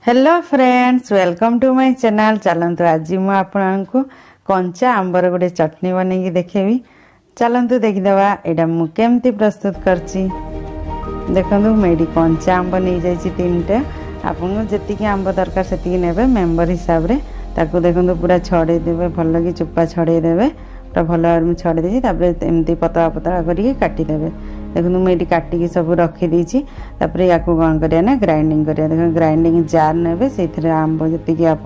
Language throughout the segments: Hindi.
Hello friends, welcome to my channel. चलतु आज मुझे आपको कंचा आंबर गोटे चटनी बनैकी देखेबी। चलतु देखीदवा यहाँ मुझे प्रस्तुत करची। देखो मुझे कंचा आंब नहीं जाइए 3टा। आपको जी आंब दरकार से ने मेम्बर हिसाब से ताकू देखो पूरा छड़े देवे, भल कि चोपा छड़े देवे, पूरा भल भाव छड़े देती एमती पतला पतला करके काटिदेवे। देखो मुझे काटिकी सब रखीदी। या कौन करना ग्राइंडिंग करा। देख ग्राइंडिंग जार ने से आंब जी आप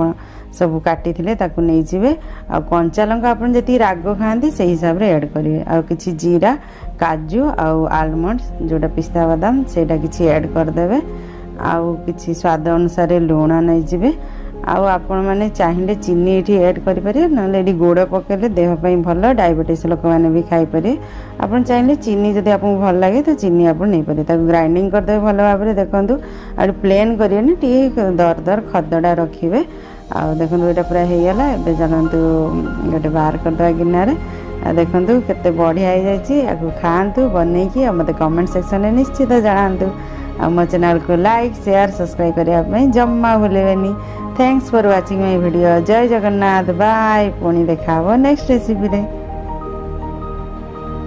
सब काटी नहीं जाए। आ कंचा लंका आप जी राग खाती से हिसाब से ऐड करेंगे। आ कि जीरा, काजू आलमंड जोटा पिस्ता बादाम से ऐड करदे। आउ कि स्वाद अनुसार लुण नहीं जाए। आपण मैंने चाहिए चीनी ये ऐड करें ना गुड़ पकेले देहपाई भल, डायबिटीज लोक मैंने भी खाईपर। आप चाहिए चीनी जब आपको भल लगे तो चीनी आप नहीं पारे। ग्राइंडिंग करदे भल भाव में। देखो आ प्लेन करें टी दर दर खदड़ा रखिए। आ देखो यहाँ पूरा होगला। ए चलतु गोटे बाहर करदे गिनारे। देखो केते बढ़िया हो जाए। खातु बनईकि मत कमेंट सेक्शन में निश्चित जनातु। मो चैनल को लाइक शेयर सब्सक्राइब करने जम्मा भूलेनि। Thanks for watching my video. जय जगन्नाथ। बाय। पुणी देखा नेक्स्ट रेसिपी रे।